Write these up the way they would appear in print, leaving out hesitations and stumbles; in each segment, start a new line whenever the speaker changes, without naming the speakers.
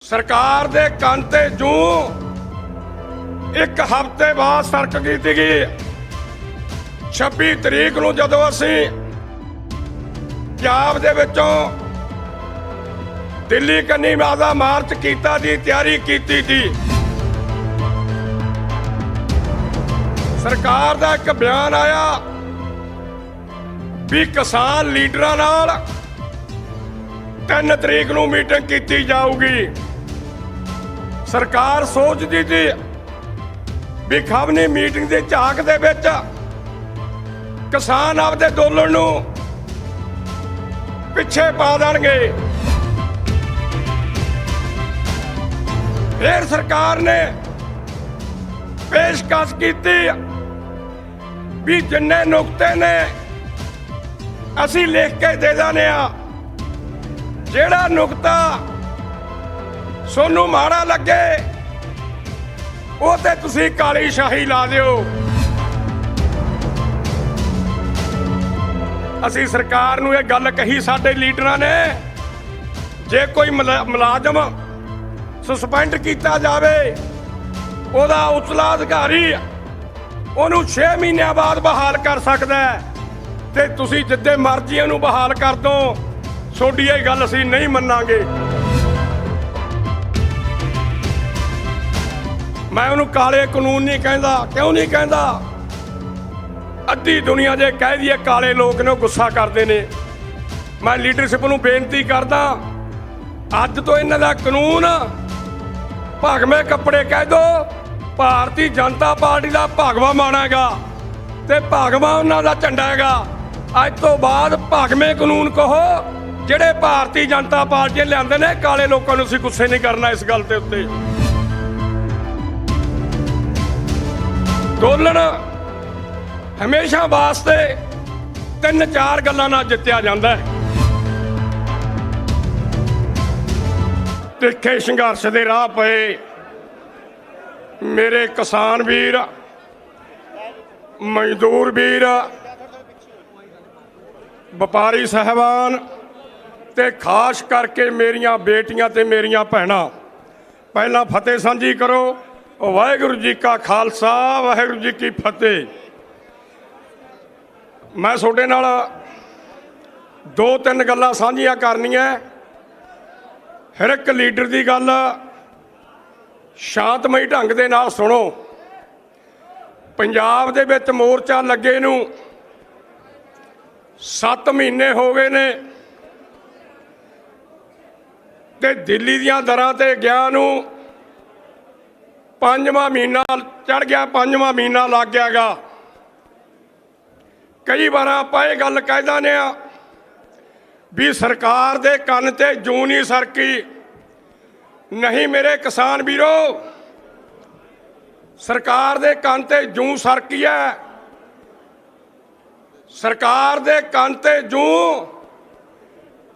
सरकार दे कंन ते जूं एक हफ्ते बाद सरक की गई 26 तरीक नूं जदों असीं पंजाब दे विचों दिल्ली कन्नी आदा मार्च कीता दी तैयारी कीती थी। सरकार दा एक बयान आया भी किसान लीडरां नाल 3 तरीक नूं मीटिंग कीती जाऊगी। सरकार सोचदी थी भी खबनी मीटिंग दे झाक दे विच किसान आपदे अंदोलन नूं पिछे पा देणगे। फिर सरकार ने पेशकश की भी जिन्ने नुकते ने असी लिख के दे देने आ, जेड़ा नुकता सोनू माड़ा लगे वो ते तुसी काली शाही ला दिओ। असी सरकार नूं ये गल कही साडे लीडरां ने, जे कोई मुलाजम सस्पेंड किया जाए ओदा उचला अधिकारी ओनू 6 महीनों बाद बहाल कर सकदा है, ते तुसी जिद्दे मर्जी ओनू बहाल कर दो, सोडी ये गल असी नहीं मन्नांगे। मैं उन्होंने काले कानून नहीं कहता। क्यों नहीं कहता? अद्धी दुनिया जे कह दिए काले लोग ने गुस्सा करते ने। मैं लीडरशिप नूं बेनती करदा, अज तो इन्हां दा कानून भगवे कपड़े कह दो, भारतीय जनता पार्टी का भगवा माना हैगा ते भगवा उन्हां दा झंडा हैगा। अज तो बाद भगवे कानून कहो जिहड़े भारतीय जनता पार्टी लिआंदे ने। काले लोगों नूं असीं गुस्से नहीं करना इस गल दे उत्ते। अंदोलन हमेशा वास्ते 3-4 गल्लां नाल जित्तिया जांदा है। तिखे संघर्ष दे राह पे मेरे किसान वीर, मजदूर वीर, व्यापारी साहबान ते खास करके मेरियां बेटियां ते मेरियां भैणां, पहला फतेह सांझी करो। वाहिगुरू जी का खालसा, वाहिगुरू जी की फतेह। मैं तुहाडे नाल 2-3 गल्लां सांझियां करनियां। हर एक लीडर की गल शांतमई ढंग दे नाल सुनो। पंजाब दे विच मोर्चा लगे नूं 7 महीने हो गए ने ते दिल्ली दीआं दरां ते गया नूं 5वां महीना चढ़ गया, 5वां महीना लग गया। कई बार आपां ये गल कह दिंदे आ भी सरकार दे कंन ते जूं नहीं सरकी। नहीं मेरे किसान वीरो, सरकार दे कंन ते जूं सरकी है। सरकार दे कंन ते जूं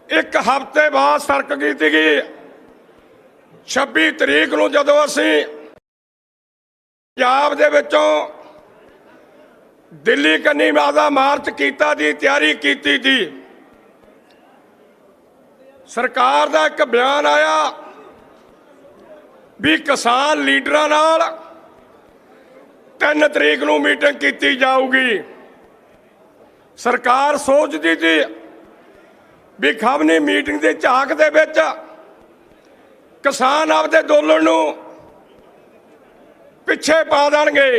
एक हफ्ते बाद सरक की थी। 26 तरीक नूं जदों असीं पंजाब दे विचों दिल्ली कन्नी आदा मार्च कीता दी तैयारी कीती थी। सरकार दा एक बयान आया भी किसान लीडरां नाल 3 तरीक नूं मीटिंग कीती जाऊगी। सरकार सोचदी थी भी खबनी मीटिंग दे झाक दे विच किसान आपदे अंदोलन नूं पिछे पा देणगे।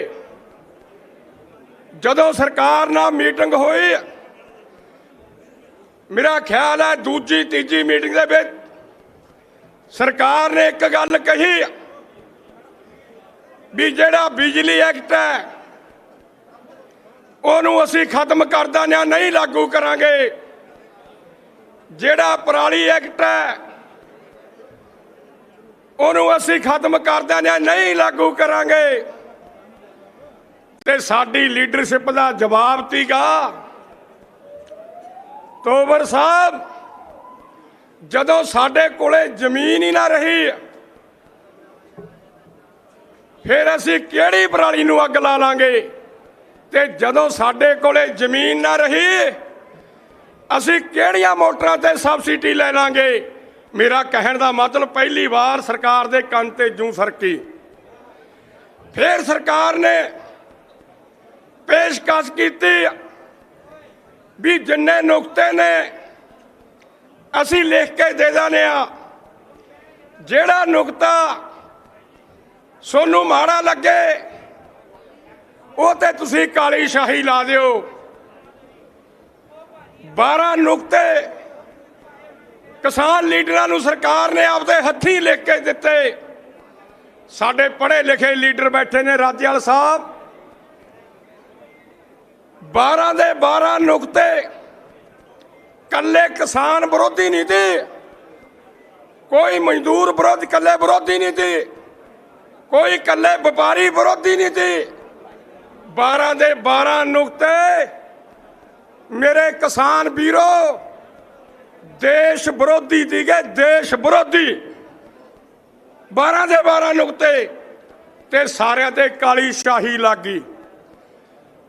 जदों सरकार नाल मीटिंग हुई, मेरा ख्याल है दूजी तीजी मीटिंग दे विच सरकार ने एक गल कही भी जिहड़ा बिजली एक्ट है उहनूं असीं खत्म कर देना, नहीं लागू करांगे। जिहड़ा पराली एक्ट है उहनूं असीं खत्म कर देना, नहीं लागू करांगे। ते साडी लीडरशिप दा जवाब सीगा, तोमर साहब जदों साडे कोले जमीन ही ना रही फिर असीं किहड़ी पराली नूं अग ला लांगे। ते जदों साडे कोले जमीन ना रही असीं किहड़ियां मोटरां ते सबसिडी ले लांगे। मेरा कहण दा मतलब पहली बार सरकार दे कंन ते जूं सरकी। फिर सरकार ने पेशकश की भी जिन्ने नुकते ने असी लिख के दे देने आ, जेड़ा नुकता सोनू माड़ा लगे वो ते तुसी काली शाही ला दिओ। 12 नुकते किसान लीडरां नूं सरकार ने आपदे हत्थीं लिख के दिते। साडे पढ़े लिखे लीडर बैठे ने राज्यपाल साहब, 12 दे 12 नुकते कल्ले किसान विरोधी नहीं थी, कोई मजदूर विरोध कल्ले विरोधी नहीं थी, कोई कल्ले व्यापारी विरोधी नहीं थी। 12 दे 12 नुकते मेरे किसान वीरो देश विरोधी थी गए, देश विरोधी। 12 दे 12 नुकते ते सारिਆਂ ते काली शाही लग गई।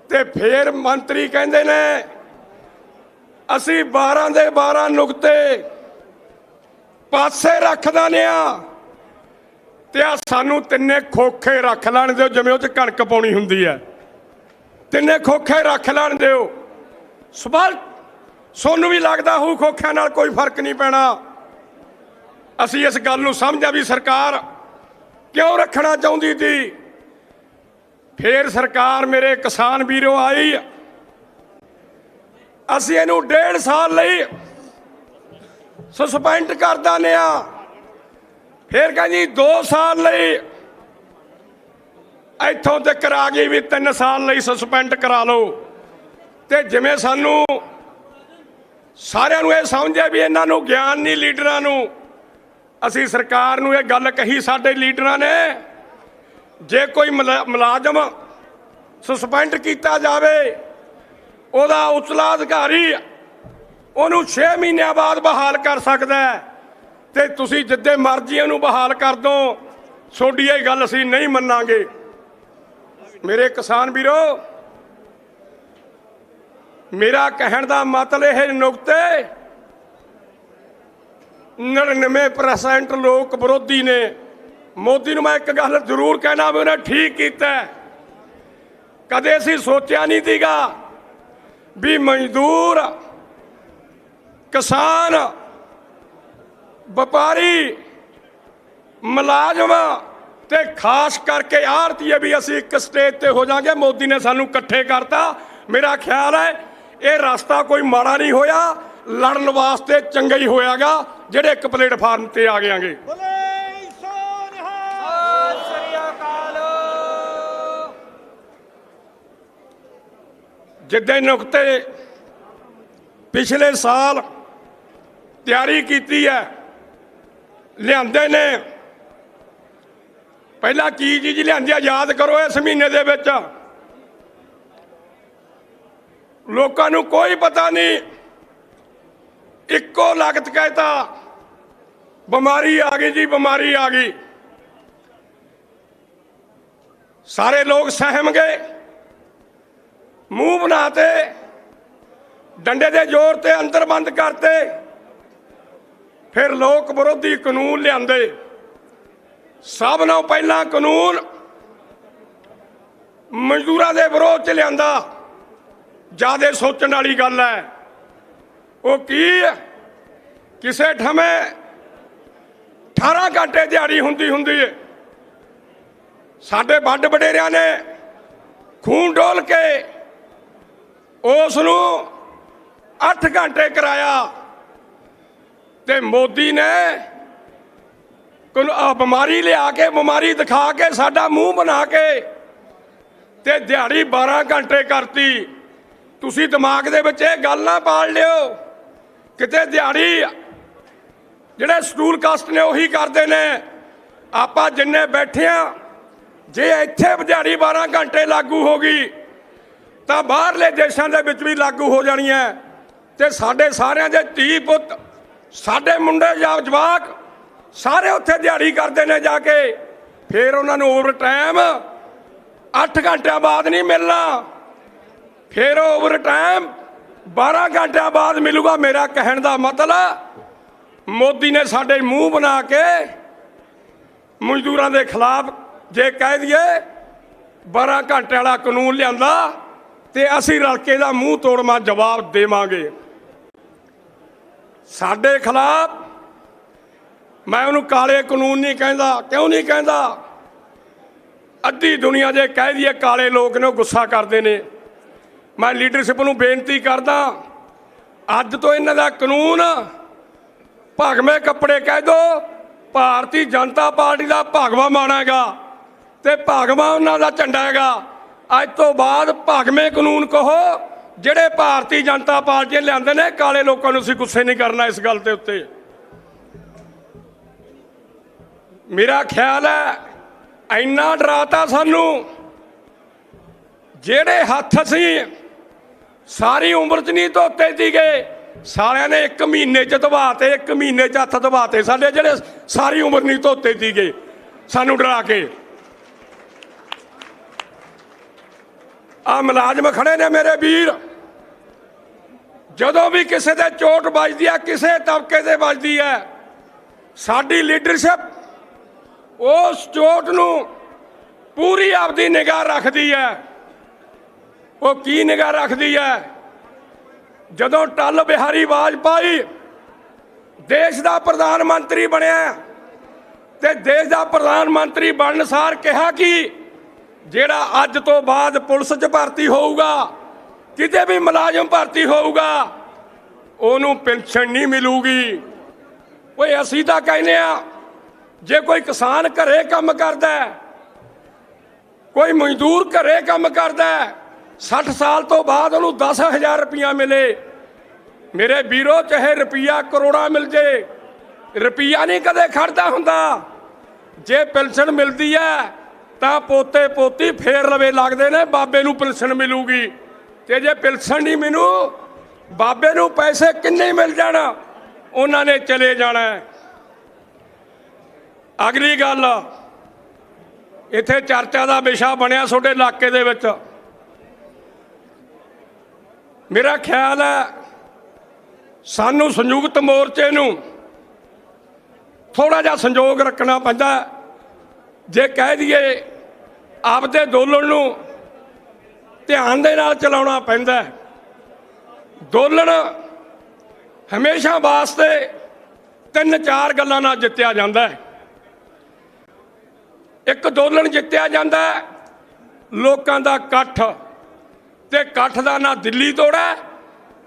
ते फिर मंत्री कहते ने असी 12 दे 12 नुकते पासे रख देने आ ते आ सानू तिन्ने खोखे रख लैण दिओ, जिवें उह च कणक पाउणी हुंदी है। तिन्ने खोखे रख लैण दिओ। सवाल सोनू भी लगदा होऊ खोखिਆਂ नाल कोई फर्क नहीं पैना। असी इस गल नूं समझा भी सरकार क्यों रखना चाहुंदी थी। फिर सरकार मेरे किसान वीरों आई, असी इहनूं 1.5 साल लई सस्पेंड कर दिंदे आ। फिर कहंदी 2 साल लई, इत्थों तक आ गई भी 3 साल लई सस्पेंड करा लो। ते जिवें सानू सारिਆਂ ਨੂੰ ਇਹ ਸਮਝਿਆ ਵੀ ਇਹਨਾਂ ਨੂੰ ਗਿਆਨ नहीं लीडरां ਨੂੰ। ਅਸੀਂ सरकार ਨੂੰ ਇਹ ਗੱਲ कही ਸਾਡੇ ਲੀਡਰਾਂ ਨੇ, जे कोई मुलाजम सस्पेंड किया जाए ਉਹਦਾ उचला अधिकारी ਉਹਨੂੰ 6 ਮਹੀਨਿਆਂ बाद बहाल कर सकता है। ਤੇ ਤੁਸੀਂ ਜਿੱਦੇ ਮਰਜ਼ੀ ਉਹਨੂੰ बहाल कर दो, ਤੁਹਾਡੀ ਇਹ ਗੱਲ ਅਸੀਂ नहीं ਮੰਨਾਂਗੇ। मेरे किसान ਵੀਰੋ, मेरा कहण दा मतलब यह नुकते 99% लोग विरोधी ने। मोदी नूं मैं एक गल जरूर कहना भी उन्हें ठीक किया। कदे असीं सोचा नहीं सीगा भी मजदूर, किसान, व्यापारी, मुलाजम ते खास करके आड़तीए भी असीं एक स्टेज ते हो जाएंगे। मोदी ने सानूं इकट्ठे करता। मेरा ख्याल है ये रास्ता कोई माड़ा नहीं होया, लड़न वास्ते चंगा ही होयागा जेडे एक प्लेटफार्म ते आ गए। जिद्दे नुकते पिछले साल तैयारी की है लियादे ने, पहला की चीज लिया याद करो। इस महीने दे विच लोकां नूं कोई पता नहीं, इक्को लागत कहता बीमारी आ गई जी, बीमारी आ गई। सारे लोग सहम गए, मुंह बनाते, डंडे दे जोर ते अंदर बंद करते। फिर लोक विरोधी कानून लियाते। सब नालों पहला कानून मजदूरां दे विरोध च लियांदा। ज्यादा सोचण वाली गल है। वो की किसे ठमे 18 घंटे दिहाड़ी हुंदी है। साडे वड्ड वडेरियां ने खून डोल के उसनूं 8 घंटे कराया। ते मोदी ने बीमारी लिया के, बीमारी दिखा के, साडा मूँह बना के ते दिहाड़ी 12 घंटे करती। तुसी दिमाग दे विच इह गल ना पाल लिओ किते दिहाड़ी जिहड़े शेड्यूल कास्ट ने उही करदे ने। आपां जिन्ने बैठे आ, जे इत्थे दिहाड़ी 12 घंटे लागू हो गई तां बाहरले देशां दे विच भी लागू हो जानी है। ते साडे सारिਆਂ दे धी पुत, साडे मुंडे जवाक सारे उत्थे दिहाड़ी करते ने जाके। फिर उन्होंने ओवर टाइम 8 घंटे बाद नहीं मिलना, फिर ओवर टाइम 12 घंटे बाद मिलूगा। मेरा कहने का मतलब मोदी ने साडे मूँह बना के मजदूरों के खिलाफ जे कह दिए 12 घंटे वाला कानून लिया तो असी रलके का मूँह तोड़वा जवाब देवांगे। साडे खिलाफ मैं उन्होंने काले कानून नहीं कहता। क्यों नहीं कहता? अद्धी दुनिया जे कह दिए काले लोग ने गुस्सा करते हैं। मैं लीडरशिप नूं बेनती करदा, अज तो इन्हां दा कानून भगवे कपड़े कह दो, भारतीय जनता पार्टी का भगवा माना हैगा ते भगवा उन्हां दा झंडा हैगा। अज तो बाद भगवे कानून कहो जिहड़े भारतीय जनता पार्टी लिआंदे ने। काले लोगों नूं असीं गुस्से नहीं करना इस गल दे उत्ते। मेरा ख्याल है इन्ना डराता सानू, जेड़े हथ असीं सारी उम्र च नहीं धोते सीगे, सारिਆਂ ने 1 महीने च धवाते, 1 महीने च हथ धवाते साडे जेड़े सारी उम्र नहीं धोते सीगे सानू डरा के। आ मुलाजम खड़े ने मेरे वीर, जदों भी किसी दे चोट बजदी है, किसी तबके से बजदी है, साडी लीडरशिप उस चोट नूं पूरी आपदी निगाह रखती है। वो की निगाह रखती है? जदों टल बिहारी वाजपेयी देश का प्रधानमंत्री बनया ते देश का प्रधानमंत्री बनन सार कहा कि जेड़ा अज तो बाद पुलिस च भर्ती होऊगा, किते भी मुलाजम भर्ती होऊगा, ओनू पेंशन नहीं मिलूगी। वो असीं तां कहने आ जे कोई किसान घरे काम करदा है, कोई मजदूर घरे काम करदा है, 60 साल तो बाद उन्होंने 10,000 रुपया मिले। मेरे वीरों चाहे रुपया करोड़ा मिल जाए, रुपया नहीं कदे खड़दा हुंदा। जे पेंशन मिलती है तो पोते पोती फेर लवे लगते ने बाबे नूं पेंशन मिलूगी, ते जे पेंशन नहीं मिलू बाबे नूं पैसे किन्ने मिल जाना, उन्होंने चले जाना है। अगली गल इत्थे चर्चा का विषा बनया तुहाडे इलाके दे विच। मेरा ख्याल है सानू संयुक्त मोर्चे नूं थोड़ा जिहा संजोग रखना पैंदा। जे कह दिए आपदे दोलन नूं ध्यान दे नाल चलाउणा पैंदा। दोलन हमेशा वास्ते 3-4 गल्लां नाल जित्तिया जांदा है। एक दोलन जित्तिया जांदा है लोकां दा इकट्ठ, ते इकट्ठ दा ना दिल्ली तोड़ा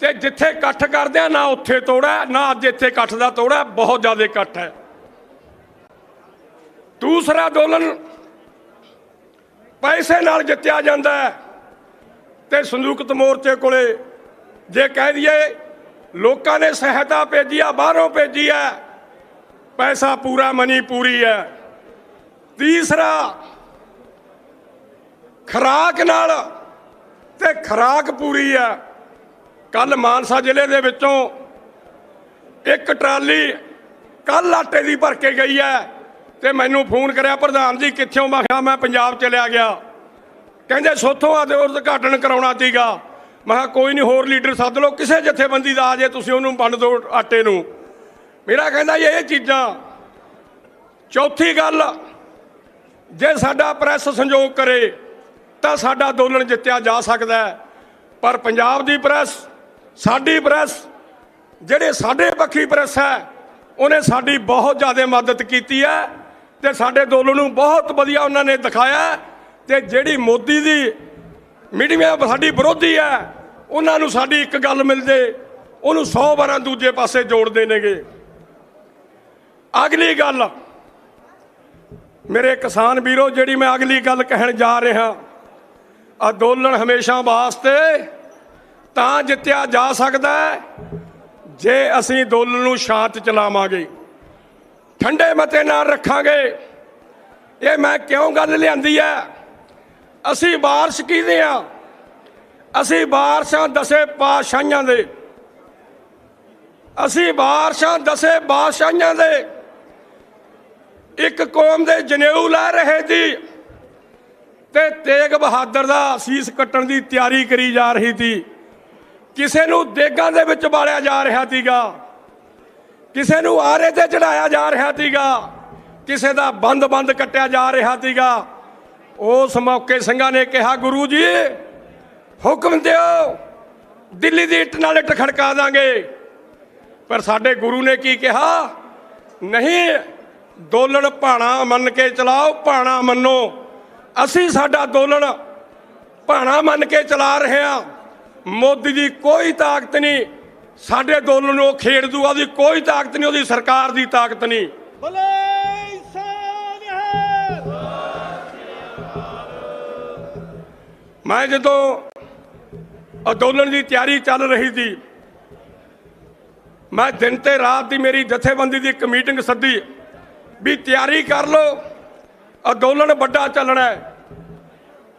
ते जिथे इकट्ठ करदे ना उत्थे तोड़ा, ना अज इत्थे इकट्ठ दा तोड़ा, बहुत ज़्यादा इकट्ठ है। दूसरा दोलन पैसे नाल जित्तिया जांदा है, ते संयुक्त मोर्चे कोले जे कह दिए लोकां ने सहायता भेजी है, बाहरों भेजी है, पैसा पूरा मनी पूरी है। तीसरा खुराक नाल ते खुराक पूरी है। कल मानसा जिले दे विचों एक ट्राली कल आटे की भर के गई है, ते मैनू फोन करया प्रधान जी कित्थों? मैं कहा मैं पंजाब चलिया गया। कहंदे सोथों आदे उद्घाटन कराउणा सीगा। मैं कहा कोई नहीं, होर लीडर सद लो, किसी जथेबंदी दा आ जाए, तुसीं उहनूं वंड दो आटे नूं। मेरा कहंदा ये चीज़ां। चौथी गल, जे साडा प्रैस संजोग करे तो साडा दोलन जित्तिया जा सकदा है, पर पंजाब दी प्रैस, साडी प्रैस, जिहड़े साडे पक्षी प्रैस है, उन्हें साडी बहुत ज़्यादा मदद की है, ते साडे दोलन नूं बहुत वधिया उन्होंने दिखाया। ते जिहड़ी मोदी दी मीडिया साडी विरोधी है, उन्होंने साडी एक गल मिल जाए उन्होंने 100 बार दूजे पासे जोड़ते नेगे। अगली गल मेरे किसान वीरों, जिहड़ी मैं अगली गल कहण जा रहा, अंदोलन हमेशा वास्ते तां जित्तिया जा सकता है जे असीं अंदोलन नूं शांत चलावांगे, ठंडे मते नाल रखांगे। ये मैं क्यों गल लिआंदी है? असीं वारस किहदे आ? असीं वारस हां 10 पातशाहियां दे। असीं वारस हां 10 बादशाहियां दे। एक कौम दे जनेऊ लै रहे थी ते तेग बहादुर दा सीस कट्टण की तैयारी करी जा रही थी। किसी नूं देगां दे विच बालिया जा रहा सीगा, ਕਿਸੇ ਨੂੰ ਆਰੇ ਤੇ ਚੜਾਇਆ ਜਾ ਰਿਹਾ ਸੀਗਾ, ਕਿਸੇ ਦਾ ਬੰਦ ਕੱਟਿਆ ਜਾ ਰਿਹਾ ਸੀਗਾ। ਉਸ ਮੌਕੇ ਸਿੰਘਾਂ ਨੇ ਕਿਹਾ, ਗੁਰੂ ਜੀ ਹੁਕਮ ਦਿਓ, ਦਿੱਲੀ ਦੀ ਇੱਟ ਨਾਲ ਇੱਟ ਖੜਕਾ ਦਾਂਗੇ। ਪਰ ਸਾਡੇ ਗੁਰੂ ਨੇ ਕੀ ਕਿਹਾ? ਨਹੀਂ, ਦੋਲਣ ਭਾਣਾ ਮੰਨ ਕੇ ਚਲਾਓ, ਭਾਣਾ ਮੰਨੋ। ਅਸੀਂ ਸਾਡਾ ਦੋਲਣ ਭਾਣਾ ਮੰਨ ਕੇ ਚਲਾ ਰਹੇ ਹਾਂ। ਮੋਦੀ ਦੀ ਕੋਈ ਤਾਕਤ ਨਹੀਂ ਸਾਡੇ ਦੋਲਣ ਨੂੰ ਖੇਡ ਦੂਗਾ, ਉਹਦੀ ਕੋਈ ਤਾਕਤ ਨਹੀਂ, ਉਹਦੀ ਸਰਕਾਰ ਦੀ ਤਾਕਤ ਨਹੀਂ। ਮੈਂ ਜਦੋਂ ਅੰਦੋਲਨ ਦੀ ਤਿਆਰੀ ਚੱਲ ਰਹੀ ਸੀ, ਮੈਂ ਦਿਨ ਤੇ ਰਾਤ ਦੀ ਮੇਰੀ ਜਥੇਬੰਦੀ ਦੀ ਇੱਕ ਮੀਟਿੰਗ ਸੱਦੀ ਵੀ ਤਿਆਰੀ ਕਰ ਲਓ, ਅੰਦੋਲਨ ਵੱਡਾ ਚੱਲਣਾ ਹੈ।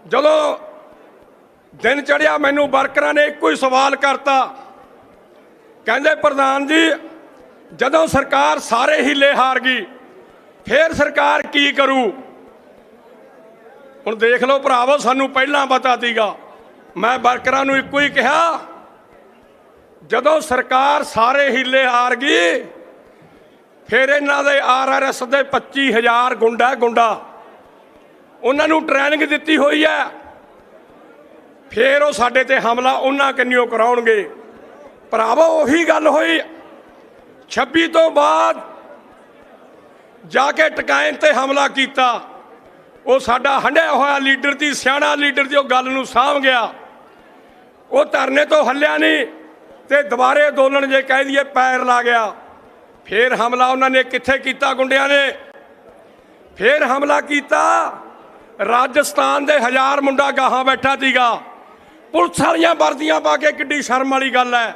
ਜਦੋਂ ਦਿਨ ਚੜਿਆ, ਮੈਨੂੰ ਵਰਕਰਾਂ ਨੇ ਇੱਕੋ ਹੀ ਸਵਾਲ ਕਰਤਾ, ਕਹਿੰਦੇ ਪ੍ਰਧਾਨ ਜੀ ਜਦੋਂ ਸਰਕਾਰ ਸਾਰੇ ਹੀਲੇ ਹਾਰ ਗਈ ਫਿਰ ਸਰਕਾਰ ਕੀ ਕਰੂ? ਹੁਣ ਦੇਖ ਲਓ ਭਰਾਵੋ, ਸਾਨੂੰ ਪਹਿਲਾਂ ਪਤਾ ਸੀਗਾ। ਮੈਂ ਵਰਕਰਾਂ ਨੂੰ ਇੱਕੋ ਹੀ ਕਿਹਾ, ਜਦੋਂ ਸਰਕਾਰ ਸਾਰੇ ਹੀਲੇ ਹਾਰ ਗਈ ਫਿਰ ਇਹਨਾਂ ਦੇ ਆਰਐਸਐਸ ਦੇ 25,000 ਗੁੰਡਾ ਉਹਨਾਂ ਨੂੰ ਟ੍ਰੇਨਿੰਗ ਦਿੱਤੀ ਹੋਈ ਹੈ, ਫਿਰ ਉਹ ਸਾਡੇ ਤੇ ਹਮਲਾ ਉਹਨਾਂ ਕੰਨਿਓ ਕਰਾਉਣਗੇ। ਭਰਾਵੋ ਉਹੀ ਗੱਲ ਹੋਈ। 26 ਤੋਂ ਬਾਅਦ ਜਾ ਕੇ ਟਿਕਾਣੇ ਤੇ ਹਮਲਾ ਕੀਤਾ। ਉਹ ਸਾਡਾ ਹੰਢਿਆ ਹੋਇਆ ਲੀਡਰ ਸੀ, ਸਿਆਣਾ ਲੀਡਰ ਸੀ, ਉਹ ਗੱਲ ਨੂੰ ਸਾਂਭ ਗਿਆ। ਉਹ ਧਰਨੇ ਤੋਂ ਹੱਲਿਆ ਨਹੀਂ ਤੇ ਦੁਬਾਰੇ ਅੰਦੋਲਨ ਜੇ ਕਹਿ ਦਈਏ ਪੈਰ ਲਾ ਗਿਆ। ਫਿਰ ਹਮਲਾ ਉਹਨਾਂ ਨੇ ਕਿੱਥੇ ਕੀਤਾ? ਗੁੰਡਿਆਂ ਨੇ ਫਿਰ ਹਮਲਾ ਕੀਤਾ। ਰਾਜਸਥਾਨ ਦੇ 1000 ਮੁੰਡਾ ਗਾਹਾਂ ਬੈਠਾ ਸੀਗਾ, ਪੁਲਿਸ ਵਾਲੀਆਂ ਵਰਦੀਆਂ ਪਾ ਕੇ, ਕਿੱਡੀ ਸ਼ਰਮ ਵਾਲੀ ਗੱਲ ਹੈ।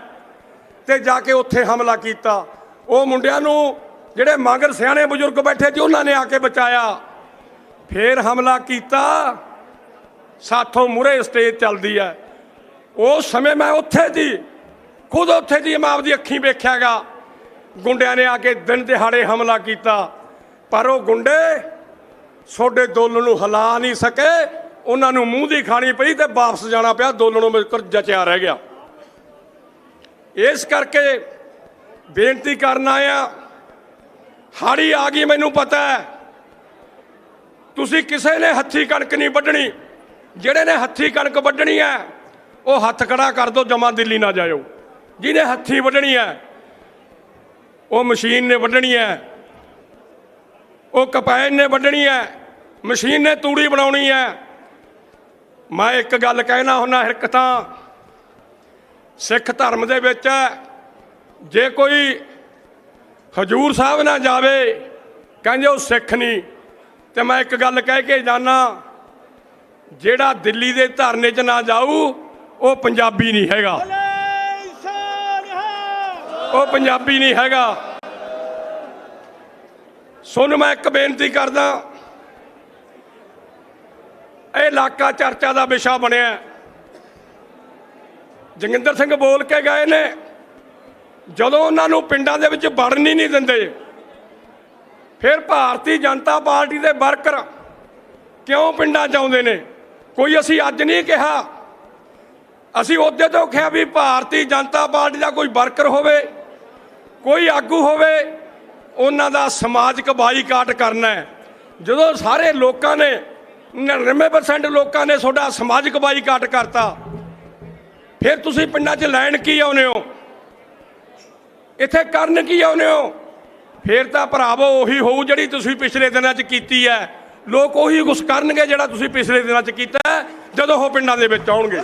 ਤੇ ਜਾ ਕੇ ਉੱਥੇ ਹਮਲਾ ਕੀਤਾ। ਉਹ ਮੁੰਡਿਆਂ ਨੂੰ ਜਿਹੜੇ ਮਗਰ ਸਿਆਣੇ ਬਜ਼ੁਰਗ ਬੈਠੇ ਸੀ ਉਹਨਾਂ ਨੇ ਆ ਕੇ ਬਚਾਇਆ। ਫਿਰ ਹਮਲਾ ਕੀਤਾ। ਸਾਥੋਂ ਮੂਹਰੇ ਸਟੇਜ ਚੱਲਦੀ ਹੈ। ਉਸ ਸਮੇਂ ਮੈਂ ਉੱਥੇ ਸੀ, ਖੁਦ ਉੱਥੇ ਸੀ, ਮੈਂ ਆਪਦੀ ਅੱਖੀਂ ਵੇਖਿਆਗਾ। ਗੁੰਡਿਆਂ ਨੇ ਆ ਕੇ ਦਿਨ ਦਿਹਾੜੇ ਹਮਲਾ ਕੀਤਾ, ਪਰ ਉਹ ਗੁੰਡੇ ਤੁਹਾਡੇ ਦੋਲਣ ਨੂੰ ਹਿਲਾ ਨਹੀਂ ਸਕੇ। ਉਹਨਾਂ ਨੂੰ ਮੂੰਹ ਦੀ ਖਾਣੀ ਪਈ ਤੇ ਵਾਪਸ ਜਾਣਾ ਪਿਆ, ਦੋਲਣੋਂ ਮੇਰੇ ਜਚਿਆ ਰਹਿ ਗਿਆ। ਇਸ ਕਰਕੇ ਬੇਨਤੀ ਕਰਨ ਆਇਆ, ਹਾੜੀ ਆ ਗਈ, ਮੈਨੂੰ ਪਤਾ ਹੈ। ਤੁਸੀਂ ਕਿਸੇ ਨੇ ਹੱਥੀ ਕਣਕ ਨਹੀਂ ਵੱਢਣੀ। ਜਿਹੜੇ ਨੇ ਹੱਥੀ ਕਣਕ ਵੱਢਣੀ ਹੈ ਉਹ ਹੱਥ ਖੜਾ ਕਰ ਦਿਓ, ਜਮਾ ਦਿੱਲੀ ਨਾ ਜਾਇਓ। ਜਿਹਨੇ ਹੱਥੀ ਵੱਢਣੀ ਹੈ ਉਹ ਮਸ਼ੀਨ ਨੇ ਵੱਢਣੀ ਹੈ, ਉਹ ਕਪੈਨ ਨੇ ਵੱਢਣੀ ਹੈ, ਮਸ਼ੀਨ ਨੇ ਤੂੜੀ ਬਣਾਉਣੀ ਹੈ। ਮੈਂ ਇੱਕ ਗੱਲ ਕਹਿਣਾ ਹੁੰਦਾ, ਇੱਕ ਤਾਂ ਸਿੱਖ ਧਰਮ ਦੇ ਵਿੱਚ ਜੇ ਕੋਈ ਹਜੂਰ ਸਾਹਿਬ ਨਾ ਜਾਵੇ ਕਹਿੰਦੇ ਉਹ ਸਿੱਖ ਨਹੀਂ। ਤੇ ਮੈਂ ਇੱਕ ਗੱਲ ਕਹਿ ਕੇ ਜਾਣਾ, ਜਿਹੜਾ ਦਿੱਲੀ ਦੇ ਧਰਨੇ 'ਚ ਨਾ ਜਾਊ ਉਹ ਪੰਜਾਬੀ ਨਹੀਂ ਹੈਗਾ, ਉਹ ਪੰਜਾਬੀ ਨਹੀਂ ਹੈਗਾ। ਸੁਣ, ਮੈਂ ਇੱਕ ਬੇਨਤੀ ਕਰਦਾ, ਇਹ ਇਲਾਕਾ ਚਰਚਾ ਦਾ ਵਿਸ਼ਾ ਬਣਿਆ। ਜੋਗਿੰਦਰ ਸਿੰਘ ਬੋਲ ਕੇ ਗਏ ਨੇ, ਜਦੋਂ ਉਹਨਾਂ ਨੂੰ ਪਿੰਡਾਂ ਦੇ ਵਿੱਚ ਵੜਨ ਹੀ ਨਹੀਂ ਦਿੰਦੇ, ਫਿਰ ਭਾਰਤੀ ਜਨਤਾ ਪਾਰਟੀ ਦੇ ਵਰਕਰ ਕਿਉਂ ਪਿੰਡਾਂ 'ਚ ਆਉਂਦੇ ਨੇ? ਕੋਈ ਅਸੀਂ ਅੱਜ ਨਹੀਂ ਕਿਹਾ, ਅਸੀਂ ਉਹਦੇ ਤੋਂ ਕਿਹਾ ਵੀ ਭਾਰਤੀ ਜਨਤਾ ਪਾਰਟੀ ਦਾ ਕੋਈ ਵਰਕਰ ਹੋਵੇ, ਕੋਈ ਆਗੂ ਹੋਵੇ, ਉਹਨਾਂ ਦਾ ਸਮਾਜਿਕ ਬਾਈਕਾਟ ਕਰਨਾ ਹੈ। ਜਦੋਂ ਸਾਰੇ ਲੋਕਾਂ ਨੇ 99% ਲੋਕਾਂ ਨੇ ਤੁਹਾਡਾ ਸਮਾਜਿਕ ਬਾਈਕਾਟ ਕਰਤਾ, ਫਿਰ ਤੁਸੀਂ ਪਿੰਡਾਂ 'ਚ ਲੈਣ ਕੀ ਆਉਂਦੇ ਹੋ? ਇੱਥੇ ਕਰਨ ਕੀ ਆਉਂਦੇ ਹੋ? ਫਿਰ ਤਾਂ ਭਰਾਵੋ ਉਹੀ ਹੋਊ ਜਿਹੜੀ ਤੁਸੀਂ ਪਿਛਲੇ ਦਿਨਾਂ 'ਚ ਕੀਤੀ ਹੈ। ਲੋਕ ਉਹੀ ਕੁਛ ਕਰਨਗੇ ਜਿਹੜਾ ਤੁਸੀਂ ਪਿਛਲੇ ਦਿਨਾਂ 'ਚ ਕੀਤਾ ਜਦੋਂ ਉਹ ਪਿੰਡਾਂ ਦੇ ਵਿੱਚ ਆਉਣਗੇ।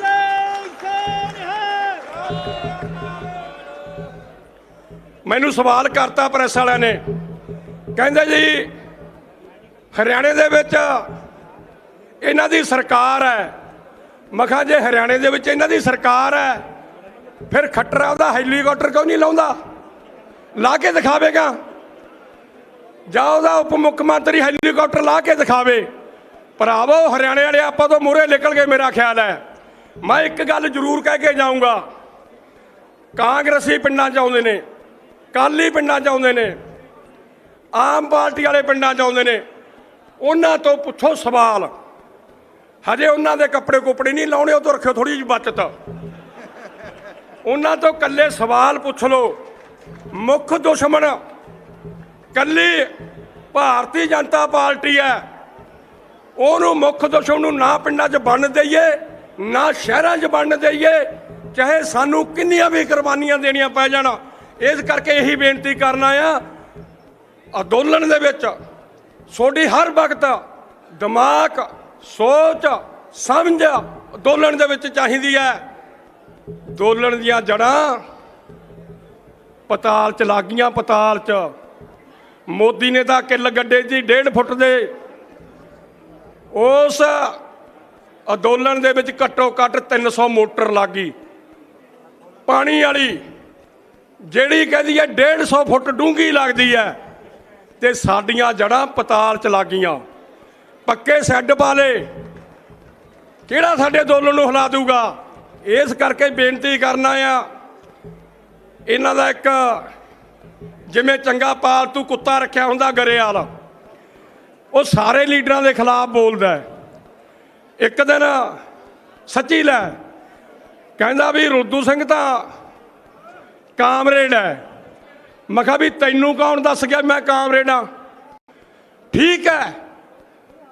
ਮੈਨੂੰ ਸਵਾਲ ਕਰਤਾ ਪ੍ਰੈਸ ਵਾਲਿਆਂ ਨੇ, ਕਹਿੰਦੇ ਜੀ ਹਰਿਆਣੇ ਦੇ ਵਿੱਚ ਇਹਨਾਂ ਦੀ ਸਰਕਾਰ ਹੈ। ਮੈਂ ਕਿਹਾ ਜੇ ਹਰਿਆਣੇ ਦੇ ਵਿੱਚ ਇਹਨਾਂ ਦੀ ਸਰਕਾਰ ਹੈ ਫਿਰ ਖੱਟਰ ਉਹਦਾ ਹੈਲੀਕਾਪਟਰ ਕਿਉਂ ਨਹੀਂ ਲਾਉਂਦਾ? ਲਾ ਕੇ ਦਿਖਾਵੇਗਾ, ਜਾਂ ਉਹਦਾ ਉਪ ਮੁੱਖ ਮੰਤਰੀ ਹੈਲੀਕਾਪਟਰ ਲਾ ਕੇ ਦਿਖਾਵੇ। ਭਰਾਵੋ ਹਰਿਆਣੇ ਵਾਲੇ ਆਪਾਂ ਤੋਂ ਮੂਹਰੇ ਨਿਕਲ ਗਏ, ਮੇਰਾ ਖਿਆਲ ਹੈ। ਮੈਂ ਇੱਕ ਗੱਲ ਜ਼ਰੂਰ ਕਹਿ ਕੇ ਜਾਊਂਗਾ, ਕਾਂਗਰਸੀ ਪਿੰਡਾਂ 'ਚ ਆਉਂਦੇ ਨੇ, ਅਕਾਲੀ ਪਿੰਡਾਂ 'ਚ ਆਉਂਦੇ ਨੇ, ਆਮ ਪਾਰਟੀ ਵਾਲੇ ਪਿੰਡਾਂ 'ਚ ਆਉਂਦੇ ਨੇ, ਉਹਨਾਂ ਤੋਂ ਪੁੱਛੋ ਸਵਾਲ। ਹਜੇ ਉਹਨਾਂ ਦੇ ਕੱਪੜੇ ਕੁਪੜੇ ਨਹੀਂ ਲਾਉਣੇ, ਉਹ ਤੋਂ ਰੱਖਿਓ ਥੋੜੀ ਜਿਹੀ ਬਚਤ। ਉਹਨਾਂ ਤੋਂ ਇਕੱਲੇ ਸਵਾਲ ਪੁੱਛ ਲਓ ਮੁੱਖ ਦੁਸ਼ਮਣ ਕੱਲੀ ਭਾਰਤੀ ਜਨਤਾ ਪਾਰਟੀ ਹੈ। ਉਹਨੂੰ ਮੁੱਖ ਦੁਸ਼ਮਣ ਨੂੰ ਨਾ ਪਿੰਡਾਂ 'ਚ ਬਣਨ ਦਈਏ ਨਾ ਸ਼ਹਿਰਾਂ 'ਚ ਬਣਨ ਦਈਏ, ਚਾਹੇ ਸਾਨੂੰ ਕਿੰਨੀਆਂ ਵੀ ਕੁਰਬਾਨੀਆਂ ਦੇਣੀਆਂ ਪੈ ਜਾਣ। ਇਸ ਕਰਕੇ ਇਹੀ ਬੇਨਤੀ ਕਰਨਾ ਆ, ਅੰਦੋਲਨ ਦੇ ਵਿੱਚ ਤੁਹਾਡੀ ਹਰ ਵਕਤ ਦਿਮਾਗ, ਸੋਚ, ਸਮਝ ਅੰਦੋਲਨ ਦੇ ਵਿੱਚ ਚਾਹੀਦੀ ਹੈ। ਅੰਦੋਲਨ ਦੀਆਂ ਜੜ੍ਹਾਂ ਪਤਾਲ 'ਚ ਲੱਗ ਗਈਆਂ, ਪਤਾਲ 'ਚ। ਮੋਦੀ ਨੇ ਤਾਂ ਕਿੱਲ ਗੱਡੇ ਦੀ 1.5 ਫੁੱਟ ਦੇ ਉਸ ਅੰਦੋਲਨ ਦੇ ਵਿੱਚ ਘੱਟੋ ਘੱਟ 300 ਮੋਟਰ ਲੱਗ ਗਈ ਪਾਣੀ ਵਾਲੀ, ਜਿਹੜੀ ਕਹਿੰਦੀ ਹੈ 150 ਫੁੱਟ ਡੂੰਘੀ ਲੱਗਦੀ ਹੈ, ਤੇ ਸਾਡੀਆਂ ਜੜ੍ਹਾਂ ਪਤਾਲ 'ਚ ਲੱਗ ਗਈਆਂ। ਪੱਕੇ ਸੈੱਡ ਵਾਲੇ ਕਿਹੜਾ ਸਾਡੇ ਅੰਦੋਲਨ ਨੂੰ ਹਿਲਾ ਦੂਗਾ? ਇਸ ਕਰਕੇ ਬੇਨਤੀ ਕਰਨਾ ਆ, ਇਹਨਾਂ ਦਾ ਇੱਕ ਜਿਵੇਂ ਚੰਗਾ ਪਾਲਤੂ ਕੁੱਤਾ ਰੱਖਿਆ ਹੁੰਦਾ ਗਰੇਵਾਲ, ਉਹ ਸਾਰੇ ਲੀਡਰਾਂ ਦੇ ਖਿਲਾਫ ਬੋਲਦਾ। ਇੱਕ ਦਿਨ ਸੱਚੀ ਲੈ ਕਹਿੰਦਾ ਵੀ ਰੁੱਦੂ ਸਿੰਘ ਤਾਂ ਕਾਮਰੇਡ ਹੈ। ਮੈਂ ਕਿਹਾ ਵੀ ਤੈਨੂੰ ਕੌਣ ਦੱਸ ਗਿਆ ਮੈਂ ਕਾਮਰੇਡ ਹਾਂ? ਠੀਕ ਹੈ,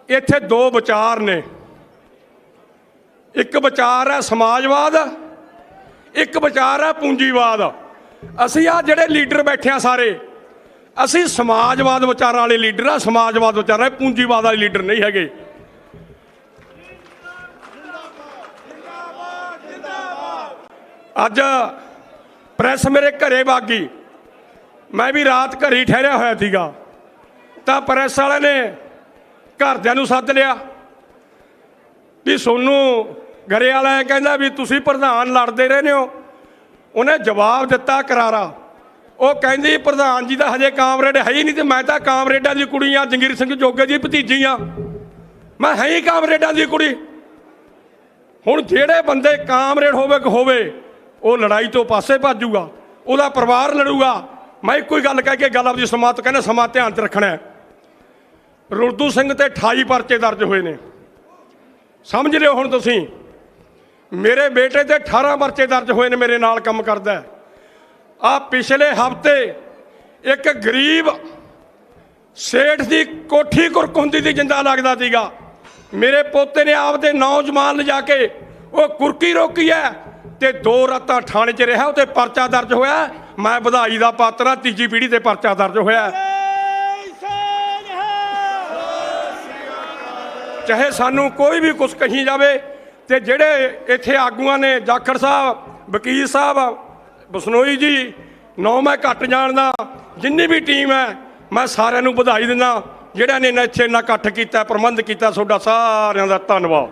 ਇੱਥੇ ਦੋ ਵਿਚਾਰ ਨੇ, ਇੱਕ ਵਿਚਾਰ ਹੈ ਸਮਾਜਵਾਦ, ਇੱਕ ਵਿਚਾਰ ਹੈ ਪੂੰਜੀਵਾਦ। ਅਸੀਂ ਆ ਜਿਹੜੇ ਲੀਡਰ ਬੈਠੇ ਆ ਸਾਰੇ, ਅਸੀਂ ਸਮਾਜਵਾਦ ਵਿਚਾਰਾਂ ਵਾਲੇ ਲੀਡਰ ਆ, ਸਮਾਜਵਾਦ ਵਿਚਾਰਾਂ, ਪੂੰਜੀਵਾਦ ਵਾਲੇ ਲੀਡਰ ਨਹੀਂ ਹੈਗੇ। ਅੱਜ ਪ੍ਰੈਸ ਮੇਰੇ ਘਰੇ ਵਗ ਗਈ, ਮੈਂ ਵੀ ਰਾਤ ਘਰੇ ਠਹਿਰਿਆ ਹੋਇਆ ਸੀਗਾ, ਤਾਂ ਪ੍ਰੈਸ ਵਾਲਿਆਂ ਨੇ ਘਰਦਿਆਂ ਨੂੰ ਸੱਦ ਲਿਆ ਵੀ ਸੋਨੂੰ ਗਰੇਵਾਲ ਆਇਆ, ਕਹਿੰਦਾ ਵੀ ਤੁਸੀਂ ਪ੍ਰਧਾਨ ਲੜਦੇ ਰਹੇ ਹੋ। ਉਹਨੇ ਜਵਾਬ ਦਿੱਤਾ ਕਰਾਰਾ, ਉਹ ਕਹਿੰਦੀ ਪ੍ਰਧਾਨ ਜੀ ਦਾ ਹਜੇ ਕਾਮਰੇਡ ਹੈ ਹੀ ਨਹੀਂ, ਤੇ ਮੈਂ ਤਾਂ ਕਾਮਰੇਡਾਂ ਦੀ ਕੁੜੀ ਆ, ਜੰਗੀਰ ਸਿੰਘ ਜੋਗੇ ਦੀ ਭਤੀਜੀ ਆ, ਮੈਂ ਹੈ ਹੀ ਕਾਮਰੇਡਾਂ ਦੀ ਕੁੜੀ। ਹੁਣ ਜਿਹੜੇ ਬੰਦੇ ਕਾਮਰੇਡ ਹੋਵੇ ਉਹ ਲੜਾਈ ਤੋਂ ਪਾਸੇ ਭੱਜੂਗਾ, ਉਹਦਾ ਪਰਿਵਾਰ ਲੜੂਗਾ। ਮੈਂ ਇੱਕੋ ਹੀ ਗੱਲ ਕਹਿ ਕੇ ਗੱਲ ਆਪਣੀ ਸਮਾਤ ਕਹਿੰਦਾ, ਸਮਾਂ ਧਿਆਨ 'ਚ ਰੱਖਣਾ ਹੈ। ਰੁੱਦੂ ਸਿੰਘ ਤੇ 28 ਪਰਚੇ ਦਰਜ ਹੋਏ ਨੇ, ਸਮਝ ਲਿਓ ਹੁਣ ਤੁਸੀਂ। ਮੇਰੇ ਬੇਟੇ ਤੇ 18 ਪਰਚੇ ਦਰਜ ਹੋਏ ਨੇ, ਮੇਰੇ ਨਾਲ ਕੰਮ ਕਰਦਾ। ਆ ਪਿਛਲੇ ਹਫ਼ਤੇ ਇੱਕ ਗਰੀਬ ਸੇਠ ਦੀ ਕੋਠੀ ਕੁਰਕ ਹੁੰਦੀ ਸੀ, ਜਿੰਦਾ ਲੱਗਦਾ ਸੀਗਾ। ਮੇਰੇ ਪੋਤੇ ਨੇ ਆਪਦੇ ਨੌਜਵਾਨ ਲਿਜਾ ਕੇ ਉਹ ਕੁਰਕੀ ਰੋਕੀ ਹੈ, ਤੇ 2 ਰਾਤਾਂ ਥਾਣੇ 'ਚ ਰਿਹਾ, ਉਹ ਤੇ ਪਰਚਾ ਦਰਜ ਹੋਇਆ। ਮੈਂ ਵਧਾਈ ਦਾ ਪਾਤਰ ਹਾਂ, ਤੀਜੀ ਪੀੜ੍ਹੀ ਤੇ ਪਰਚਾ ਦਰਜ ਹੋਇਆ। ਚਾਹੇ ਸਾਨੂੰ ਕੋਈ ਵੀ ਕੁਛ ਕਹੀ ਜਾਵੇ, ਤੇ ਜਿਹੜੇ ਇੱਥੇ ਆਗੂਆਂ ਨੇ, ਜਾਖੜ ਸਾਹਿਬ, ਵਕੀਲ ਸਾਹਿਬ, ਬਸਨੋਈ ਜੀ, ਨੌ ਮੈਂ ਘੱਟ ਜਾਣਦਾ, ਜਿੰਨੀ ਵੀ ਟੀਮ ਹੈ, ਮੈਂ ਸਾਰਿਆਂ ਨੂੰ ਵਧਾਈ ਦਿੰਦਾ, ਜਿਹੜਿਆਂ ਨੇ ਇੱਥੇ ਇੰਨਾ ਇਕੱਠ ਕੀਤਾ, ਪ੍ਰਬੰਧ ਕੀਤਾ। ਤੁਹਾਡਾ ਸਾਰਿਆਂ ਦਾ ਧੰਨਵਾਦ।